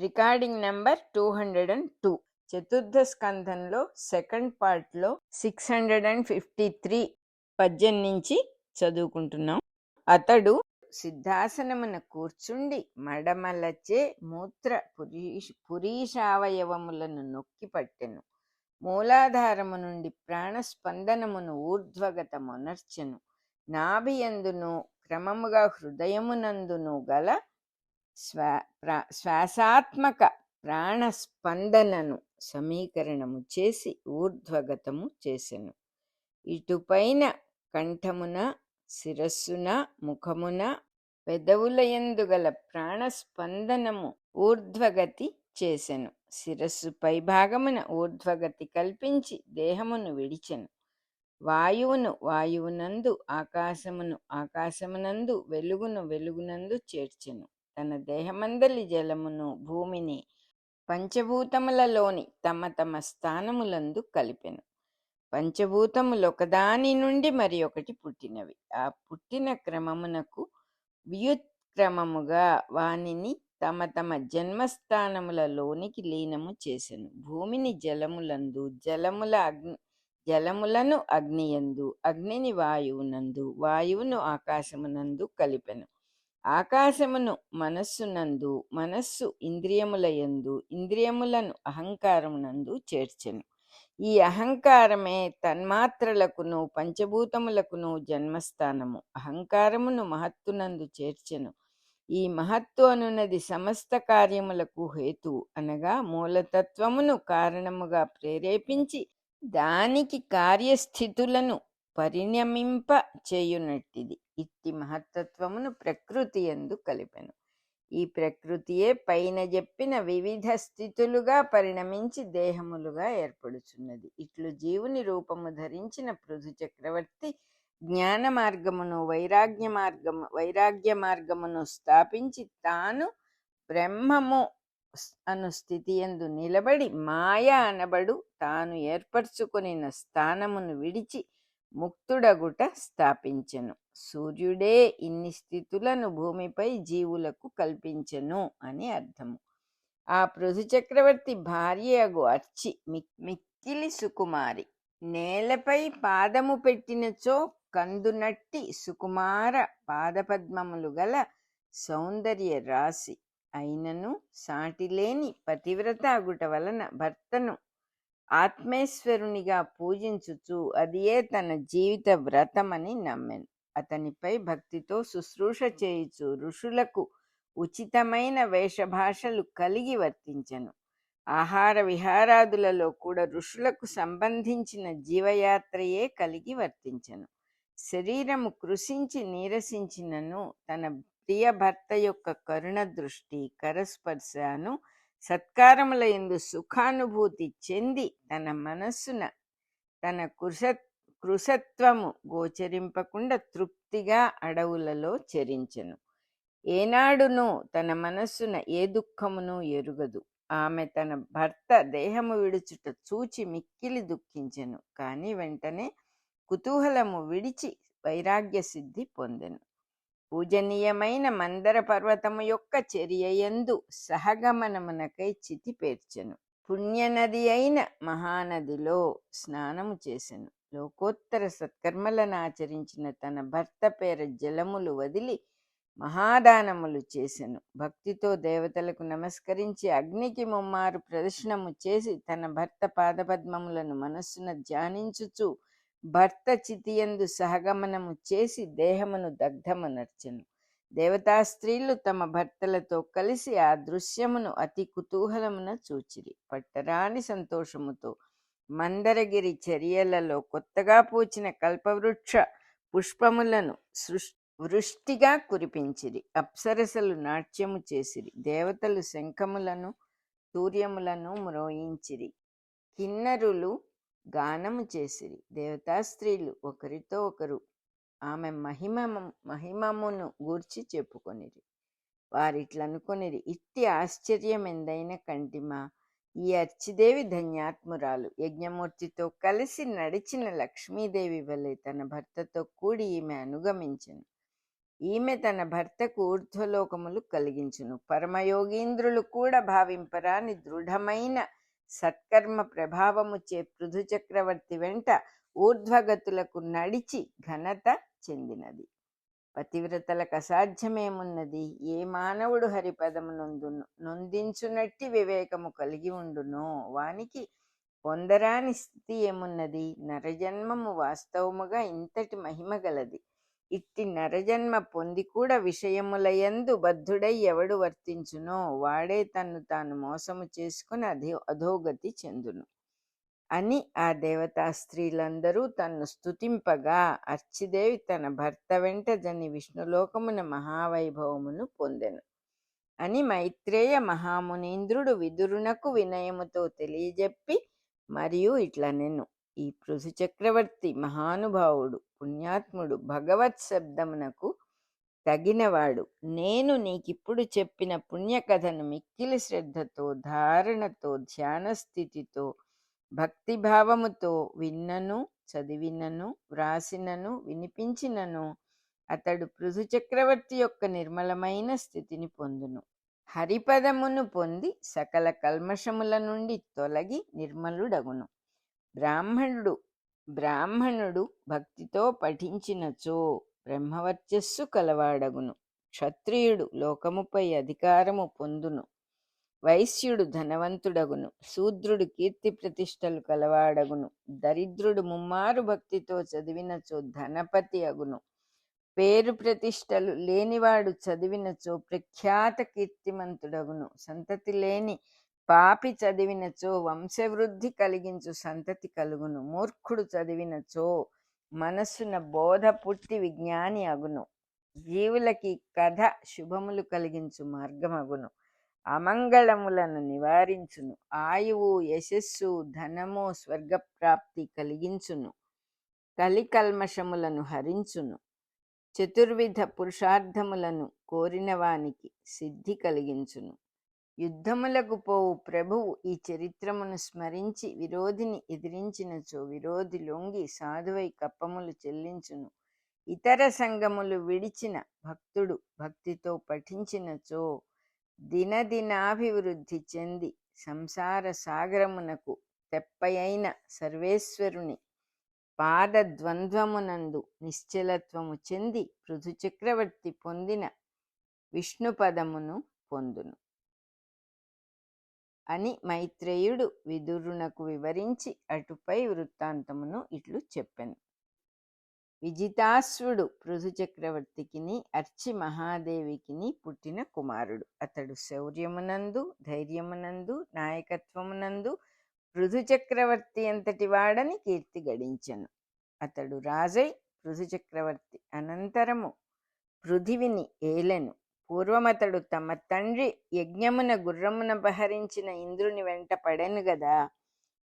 Recording number 202. చతుర్థ స్కంధంలో second పార్ట్లో 653 పద్యం నుంచి చదువుకుంటున్నాం. అతడు సిద్ధాసనమున కూర్చుండి మడమలచే మూత్ర పురీషావయవములను నొక్కి పట్టెను. మూలాధారము నుండి ప్రాణస్పందనమును ఊర్ధ్వగతమునర్చెను. నాభియందును క్రమముగా హృదయమునందును గల శ్వాసాత్మక ప్రాణస్పందనను సమీకరణము చేసి ఊర్ధ్వగతము చేసెను. ఇటుపైన కంఠమున, శిరస్సున, ముఖమున, పెదవులయందు గల ప్రాణస్పందనము ఊర్ధ్వగతి చేసెను. శిరస్సు పైభాగమున ఊర్ధ్వగతి కల్పించి దేహమును విడిచెను. వాయువును వాయువునందు, ఆకాశమును ఆకాశమునందు, వెలుగును వెలుగునందు చేర్చెను. తన దేహమందలి జలమును భూమిని పంచభూతములలోని తమ తమ స్థానములందు కలిపెను. పంచభూతములు ఒకదాని నుండి మరి ఒకటి పుట్టినవి. ఆ పుట్టిన క్రమమునకు వ్యుత్క్రమముగా వానిని తమ తమ జన్మస్థానములలోనికి లీనము చేసెను. భూమిని జలములందు, జలములను అగ్నియందు, అగ్నిని వాయువునందు, వాయువును ఆకాశమునందు కలిపెను. ఆకాశమును మనస్సునందు, మనస్సు ఇంద్రియములయందు, ఇంద్రియములను అహంకారమునందు చేర్చెను. ఈ అహంకారమే తన్మాత్రలకును పంచభూతములకును జన్మస్థానము. అహంకారమును మహత్తునందు చేర్చెను. ఈ మహత్తు అనున్నది సమస్త కార్యములకు హేతు అనగా మూలతత్వమును కారణముగా ప్రేరేపించి దానికి కార్యస్థితులను పరిణమింప చేయునట్టిది. ఇట్టి మహత్తత్వమును ప్రకృతి యందు కలిపెను. ఈ ప్రకృతియే పైన చెప్పిన వివిధ స్థితులుగా పరిణమించి దేహములుగా ఏర్పడుచున్నది. ఇట్లు జీవుని రూపము ధరించిన పృథు చక్రవర్తి జ్ఞాన మార్గమును వైరాగ్య మార్గమును స్థాపించి తాను బ్రహ్మము అను స్థితి యందు నిలబడి మాయ అనబడు తాను ఏర్పరచుకొనిన స్థానమును విడిచి ముక్తుడగుట స్థాపించెను. సూర్యుడే ఇన్ని స్థితులను భూమిపై జీవులకు కల్పించెను అని అర్థము. ఆ పృథు చక్రవర్తి భార్యగు అర్చి మిక్కిలి సుకుమారి. నేలపై పాదము పెట్టినచో కందునట్టి సుకుమార పాదపద్మములు గల సౌందర్య రాశి అయినను సాటిలేని పతివ్రత అగుట వలన భర్తను ఆత్మేశ్వరునిగా పూజించుచు అదియే తన జీవిత వ్రతమని నమ్మెను. అతనిపై భక్తితో శుశ్రూష చేయుచు ఋషులకు ఉచితమైన వేషభాషలు కలిగి వర్తించెను. ఆహార విహారాదులలో కూడా ఋషులకు సంబంధించిన జీవయాత్రయే కలిగి వర్తించెను. శరీరము కృషించి నీరసించినను తన ప్రియ భర్త యొక్క కరుణ దృష్టి, కరస్పర్శను, సత్కారముల యందు సుఖానుభూతి చెంది తన మనస్సున తన కృశత్వము గోచరింపకుండా తృప్తిగా అడవులలో చెరించెను. ఏనాడును తన మనస్సున ఏ దుఃఖమును ఎరుగదు. ఆమె తన భర్త దేహము విడుచుట చూచి మిక్కిలి దుఃఖించెను. కానీ వెంటనే కుతూహలము విడిచి వైరాగ్య సిద్ధి పొందెను. పూజనీయమైన మందర పర్వతము యొక్క చర్యయందు సహగమనమునకై చితి పేర్చెను. పుణ్యనది అయిన మహానదిలో స్నానము చేసెను. లోకోత్తర సత్కర్మలను ఆచరించిన తన భర్త పేర జలములు వదిలి మహాదానములు చేసెను. భక్తితో దేవతలకు నమస్కరించి అగ్నికి ముమ్మారు ప్రదక్షిణము చేసి తన భర్త పాదపద్మములను మనస్సున ధ్యానించుచు భర్త చితియందు సహగమనము చేసి దేహమును దగ్ధమునర్చెను. దేవతా స్త్రీలు తమ భర్తలతో కలిసి ఆ దృశ్యమును అతి కుతూహలమున చూచిరి. పట్టరాని సంతోషముతో మందరగిరి చర్యలలో కొత్తగా పూచిన కల్పవృక్ష పుష్పములను వృష్టిగా కురిపించిరి. అప్సరసలు నాట్యము చేసిరి. దేవతలు శంఖములను తూర్యములను మ్రోయించిరి. కిన్నరులు గానము చేసిరి. దేవతా స్త్రీలు ఒకరితో ఒకరు ఆమె మహిమమును గూర్చి చెప్పుకొనిరి. వారిట్లనుకొనిరి, ఇట్టి ఆశ్చర్యమెందైన కంటిమా, ఈ అర్చిదేవి ధన్యాత్మురాలు. యజ్ఞమూర్తితో కలిసి నడిచిన లక్ష్మీదేవి వలె తన భర్తతో కూడి ఈమె అనుగమించెను. ఈమె తన భర్తకు ఊర్ధ్వలోకములు కలిగించును. పరమయోగీంద్రులు కూడా భావింపరాని దృఢమైన సత్కర్మ ప్రభావముచే పృథు చక్రవర్తి వెంట ఊర్ధ్వగతులకు నడిచి ఘనత చెందినది. పతివ్రతలకు అసాధ్యమేమున్నది? ఏ మానవుడు హరిపదము నొందించునట్టి వివేకము కలిగి ఉండునో వానికి పొందరాని స్థితి ఏమున్నది? నరజన్మము వాస్తవముగా ఇంతటి మహిమ గలది. ఇట్టి నరజన్మ పొంది కూడా విషయములయందు బద్ధుడై ఎవడు వర్తించునో వాడే తన్ను తాను మోసము చేసుకుని అధోగతి చెందును అని ఆ దేవతా స్త్రీలందరూ తన్ను స్తుతింపగా అర్చిదేవి తన భర్త వెంట జని విష్ణులోకమున మహావైభవమును పొందెను అని మైత్రేయ మహామునీంద్రుడు విదురునకు వినయముతో తెలియజెప్పి మరియు ఇట్లనెను. ఈ పృథు చక్రవర్తి మహానుభావుడు, పుణ్యాత్ముడు, భగవత్ శబ్దమునకు తగినవాడు. నేను నీకిప్పుడు చెప్పిన పుణ్యకథను మిక్కిలి శ్రద్ధతో, ధారణతో, ధ్యాన స్థితితో, భక్తిభావముతో విన్నను, చదివినను, వ్రాసినను, వినిపించినను అతడు పృథు చక్రవర్తి యొక్క నిర్మలమైన స్థితిని పొందును. హరిపదమును పొంది సకల కల్మషముల నుండి తొలగి నిర్మలుడగును. బ్రాహ్మణుడు భక్తితో పఠించినచో బ్రహ్మవర్చస్సు కలవాడగును. క్షత్రియుడు లోకముపై అధికారము పొందును. వైశ్యుడు ధనవంతుడగును. శూద్రుడు కీర్తి ప్రతిష్టలు కలవాడగును. దరిద్రుడు ముమ్మారు భక్తితో చదివినచో ధనపతి అగును. పేరు ప్రతిష్టలు లేనివాడు చదివినచో ప్రఖ్యాత కీర్తిమంతుడగును. సంతతి లేని పాపి చదివినచో వంశవృద్ధి కలిగించు సంతతి కలుగును. మూర్ఖుడు చదివినచో మనస్సున బోధ పుట్టి విజ్ఞాని అగును. జీవులకి కథ శుభములు కలిగించు మార్గమగును. అమంగళములను నివారించును. ఆయువు, యశస్సు, ధనము, స్వర్గప్రాప్తి కలిగించును. కలికల్మషములను హరించును. చతుర్విధ పురుషార్థములను కోరిన వానికి సిద్ధి కలిగించును. యుద్ధములకు పోవు ప్రభువు ఈ చరిత్రమును స్మరించి విరోధిని ఎదిరించినచో విరోధి లొంగి సాధువై కప్పములు చెల్లించును. ఇతర సంగములు విడిచిన భక్తుడు భక్తితో పఠించినచో దినదినాభివృద్ధి చెంది సంసార సాగరమునకు తెప్పయైన సర్వేశ్వరుని పాదద్వంద్వమునందు నిశ్చలత్వము చెంది పృథు చక్రవర్తి పొందిన విష్ణుపదమును పొందును అని మైత్రేయుడు విదురునకు వివరించి అటుపై వృత్తాంతమును ఇట్లు చెప్పెను. విజితాశ్వుడు పృథు చక్రవర్తికిని అర్చి మహాదేవికిని పుట్టిన కుమారుడు. అతడు శౌర్యమునందు, ధైర్యమునందు, నాయకత్వమునందు పృథు చక్రవర్తి అంతటి వాడని కీర్తి గడించెను. అతడు రాజై పృథు చక్రవర్తి అనంతరము పృథివిని ఏలెను. పూర్వమతడు తమ తండ్రి యజ్ఞమున గుర్రమున బహరించిన ఇంద్రుని వెంట పడెను గదా.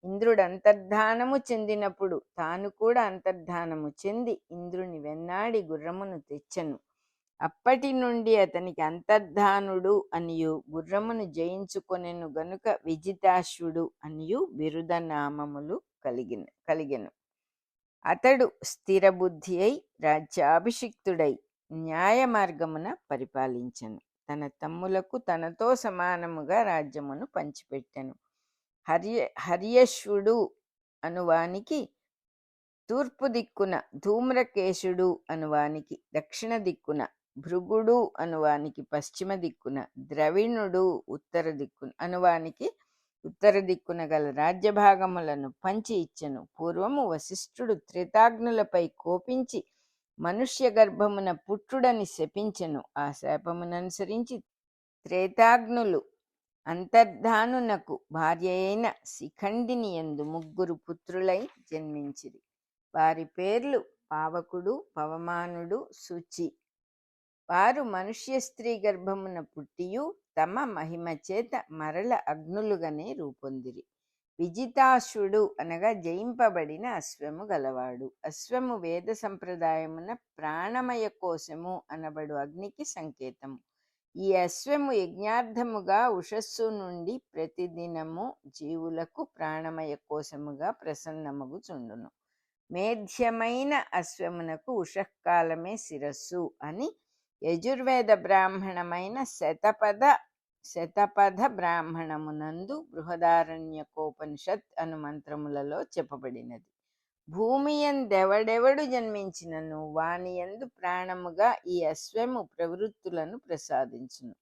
ఇంద్రుడు అంతర్ధానము చెందినప్పుడు తాను కూడా అంతర్ధానము చెంది ఇంద్రుని వెన్నాడి గుర్రమును తెచ్చెను. అప్పటి నుండి అతనికి అంతర్ధానుడు అనియు గుర్రమును జయించుకొనెను గనుక విజితాశ్వుడు అనియు బిరుదనామములు కలిగెను. అతడు స్థిరబుద్ధి అయి రాజ్యాభిషిక్తుడై న్యాయ మార్గమున పరిపాలించెను. తన తమ్ములకు తనతో సమానముగా రాజ్యమును పంచిపెట్టెను. హర్యశ్వుడు అనువానికి తూర్పు దిక్కున, ధూమ్రకేశుడు అనువానికి దక్షిణ దిక్కున, భృగుడు అనువానికి పశ్చిమ దిక్కున, ద్రవిణుడు ఉత్తర దిక్కున అనువానికి ఉత్తర దిక్కున గల రాజ్యభాగములను పంచి ఇచ్చెను. పూర్వము వశిష్ఠుడు త్రేతాగ్నులపై కోపించి మనుష్య గర్భమున పుట్టుడని శపించెను. ఆ శాపముననుసరించి త్రేతాగ్నులు అంతర్ధానునకు భార్య అయిన శిఖండిని యందు 3 పుత్రులై జన్మించిరి. వారి పేర్లు పావకుడు, పవమానుడు, శుచి. వారు మనుష్య స్త్రీ గర్భమున పుట్టియు తమ మహిమ చేత మరల అగ్నులుగానే రూపొందిరి. విజితాశ్వుడు అనగా జయింపబడిన అశ్వము గలవాడు. అశ్వము వేద సంప్రదాయమున ప్రాణమయ కోశము అనబడు అగ్నికి సంకేతము. ఈ అశ్వము యజ్ఞార్థముగా ఉషస్సు నుండి ప్రతిదినము జీవులకు ప్రాణమయ కోశముగా ప్రసన్నమగుచుండును. మేధ్యమైన అశ్వమునకు ఉషఃకాలమే శిరస్సు అని యజుర్వేద బ్రాహ్మణమైన శతపథ బ్రాహ్మణమునందు బృహదారణ్యకోపనిషత్ అను మంత్రములలో చెప్పబడినది. భూమి ఎందెవడెవడు జన్మించినను వానియందు ప్రాణముగా ఈ అశ్వము ప్రవృత్తులను ప్రసాదించును.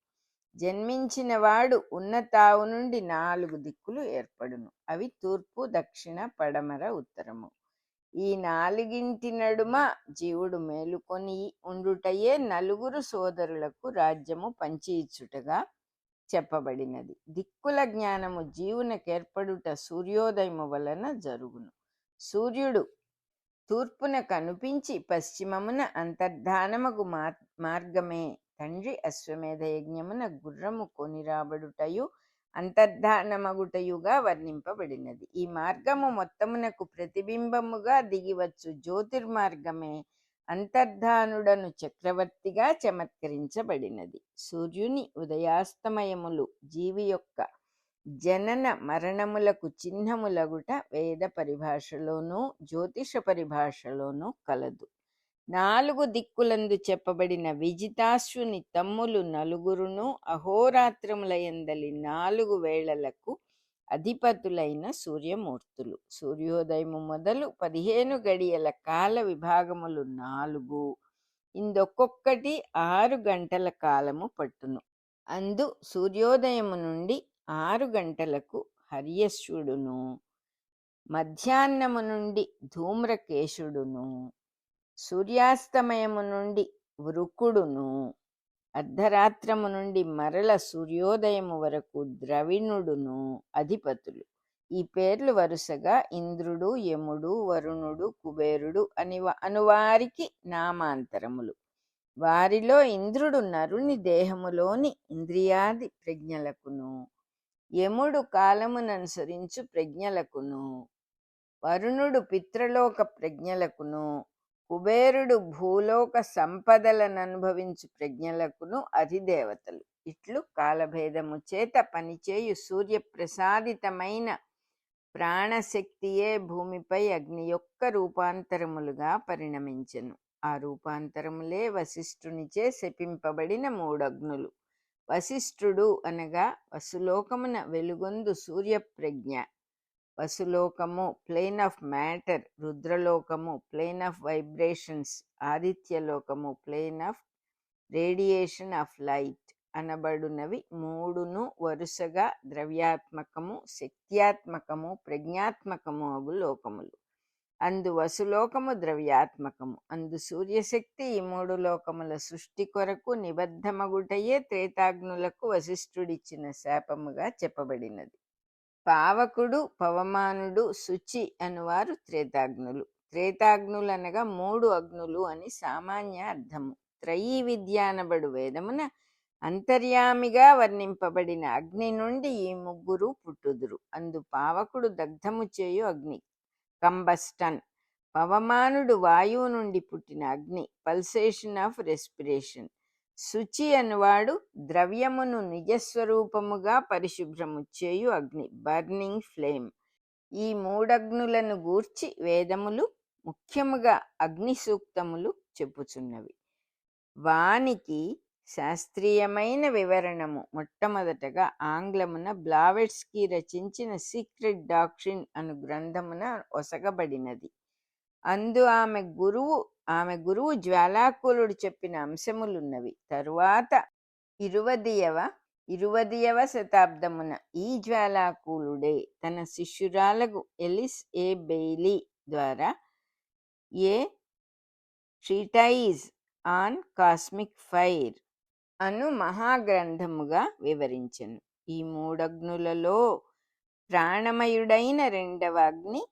జన్మించిన వాడు ఉన్న తావు నుండి 4 దిక్కులు ఏర్పడును. అవి తూర్పు, దక్షిణ, పడమర, ఉత్తరము. ఈ 4గింటి నడుమ జీవుడు మేలుకొని ఉండుటయే నలుగురు సోదరులకు రాజ్యము పంచి ఇచ్చుటగా చెప్పబడినది. దిక్కుల జ్ఞానము జీవునకేర్పడుట సూర్యోదయము వలన జరుగును. సూర్యుడు తూర్పున కనిపించి పశ్చిమమున అంతర్ధానమగు మార్గమే తండ్రి అశ్వమేధ యజ్ఞమున గుర్రము కొనిరాబడుటయు అంతర్ధానమగుటయుగా వర్ణింపబడినది. ఈ మార్గము మొత్తమునకు ప్రతిబింబముగా దిగివచ్చు జ్యోతిర్మార్గమే అంతర్ధానుడను చక్రవర్తిగా చమత్కరించబడినది. సూర్యుని ఉదయాస్తమయములు జీవి యొక్క జనన మరణములకు చిహ్నములగుట వేద పరిభాషలోనూ జ్యోతిష పరిభాషలోనూ కలదు. 4 దిక్కులందు చెప్పబడిన విజితాశ్వుని తమ్ములు నలుగురును అహోరాత్రముల యందలి 4 వేళలకు అధిపతులైన సూర్యమూర్తులు. సూర్యోదయము మొదలు 15 గడియల కాల విభాగములు 4. ఇందొక్కొక్కటి 6 గంటల కాలము పట్టును. అందు సూర్యోదయము నుండి 6 గంటలకు హర్యశ్వుడును, మధ్యాహ్నము నుండి ధూమ్రకేశుడును, సూర్యాస్తమయము నుండి వృకుడును, అర్ధరాత్రము నుండి మరల సూర్యోదయము వరకు ద్రవిణుడును అధిపతులు. ఈ పేర్లు వరుసగా ఇంద్రుడు, యముడు, వరుణుడు, కుబేరుడు అనువారికి నామాంతరములు. వారిలో ఇంద్రుడు నరుని దేహములోని ఇంద్రియాది ప్రజ్ఞలకును, యముడు కాలముననుసరించు ప్రజ్ఞలకును, వరుణుడు పితృలోక ప్రజ్ఞలకును, కుబేరుడు భూలోక సంపదలననుభవించు ప్రజ్ఞలకును అధిదేవతలు. ఇట్లు కాలభేదము చేత పనిచేయు సూర్యప్రసాదితమైన ప్రాణశక్తియే భూమిపై అగ్ని యొక్క రూపాంతరములుగా పరిణమించెను. ఆ రూపాంతరములే వశిష్ఠునిచే శపింపబడిన 3 అగ్నులు. వశిష్ఠుడు అనగా వసులోకమున వెలుగొందు సూర్యప్రజ్ఞ. వసులోకము ప్లేన్ ఆఫ్ మ్యాటర్, రుద్రలోకము ప్లేన్ ఆఫ్ వైబ్రేషన్స్, ఆదిత్యలోకము plane of radiation of light అనబడునవి 3ను వరుసగా ద్రవ్యాత్మకము, శక్త్యాత్మకము, ప్రజ్ఞాత్మకము అగు లోకములు. అందు వసులోకము ద్రవ్యాత్మకము. అందు సూర్యశక్తి ఈ 3 లోకముల సృష్టి కొరకు నిబద్ధమగుటయే త్రేతాగ్నులకు వశిష్ఠుడిచ్చిన శాపముగా చెప్పబడినది. పావకుడు, పవమానుడు, శుచి అనువారు త్రేతాగ్నులు. త్రేతాగ్నులనగా 3 అగ్నులు అని సామాన్య అర్థము. త్రయీ విద్య అనబడు వేదమున అంతర్యామిగా వర్ణింపబడిన అగ్ని నుండి ఈ 3 పుట్టుదురు. అందు పావకుడు దగ్ధము చేయు అగ్ని, కంబస్టన్. పవమానుడు వాయువు నుండి పుట్టిన అగ్ని, పల్సేషన్ ఆఫ్ రెస్పిరేషన్. శుచి అనువాడు ద్రవ్యమును నిజస్వరూపముగా పరిశుభ్రము చేయు అగ్ని, బర్నింగ్ ఫ్లేమ్. ఈ 3 అగ్నులను గూర్చి వేదములు ముఖ్యముగా అగ్ని సూక్తములు చెప్పుచున్నవి. వానికి శాస్త్రీయమైన వివరణము మొట్టమొదటగా ఆంగ్లమున బ్లావెట్స్కీ రచించిన సీక్రెట్ డాక్ట్రిన్ అను గ్రంథమున ఒసగబడినది. అందు ఆమె గురువు జ్వాలాకులుడు చెప్పిన అంశములున్నవి. తరువాత 20వ శతాబ్దమున ఈ జ్వాలాకులుడే తన శిష్యురాలగు ఎలిస్ ఏ బెయిలీ ద్వారా ఏ ట్రీటైజ్ ఆన్ కాస్మిక్ ఫైర్ అను మహాగ్రంథముగా వివరించెను. ఈ 3 అగ్నులలో ప్రాణమయుడైన 2వ అగ్ని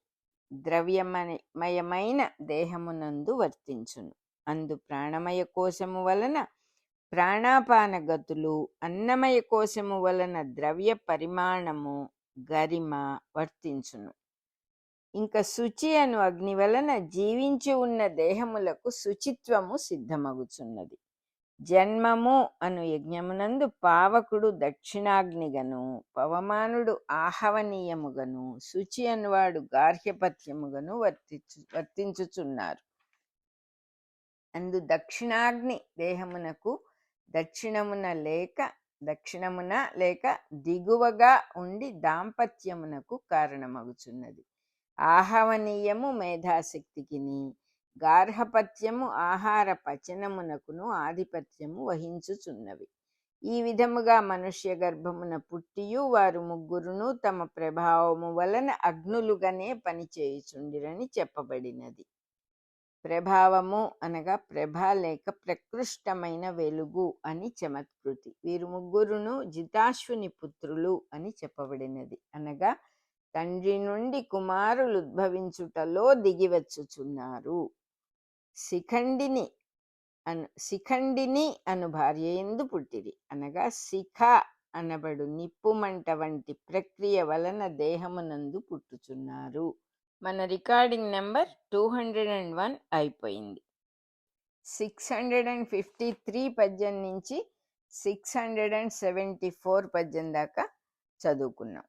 ద్రవ్యమయమైన దేహమునందు వర్తించును. అందు ప్రాణమయ కోశము వలన ప్రాణాపాన గతులు, అన్నమయ కోశము వలన ద్రవ్య పరిమాణము, గరిమ వర్తించును. ఇంకా శుచి అను అగ్ని వలన జీవించి ఉన్న దేహములకు శుచిత్వము సిద్ధమగుచున్నది. జన్మము అను యజ్ఞమునందు పావకుడు దక్షిణాగ్నిగను, పవమానుడు ఆహవనీయముగను, శుచి అనువాడు గార్హ్యపత్యముగను వర్తించుచున్నారు. అందు దక్షిణాగ్ని దేహమునకు దక్షిణమున లేక దిగువగా ఉండి దాంపత్యమునకు కారణమగుచున్నది. ఆహవనీయము మేధాశక్తికిని, గార్హపత్యము ఆహార పచనమునకును ఆధిపత్యము వహించుచున్నవి. ఈ విధముగా మనుష్య గర్భమున పుట్టియు వారు ముగ్గురును తమ ప్రభావము వలన అగ్నులుగానే పనిచేయుచుండిరని చెప్పబడినది. ప్రభావము అనగా ప్రభ లేక ప్రకృష్టమైన వెలుగు అని చమత్కృతి. వీరు ముగ్గురును జితాశ్వుని పుత్రులు అని చెప్పబడినది. అనగా తండ్రి నుండి కుమారులు ఉద్భవించుటలో దిగివచ్చుచున్నారు. శిఖండిని అను భార్య యందు పుట్టిరి. అనగా శిఖ అనబడు నిప్పుమంట వంటి ప్రక్రియ వలన దేహమునందు పుట్టుచున్నారు. మన రికార్డింగ్ నెంబర్ 201 అయిపోయింది. 653 పద్యం నుంచి 674 పద్యం దాకా చదువుకున్నాం.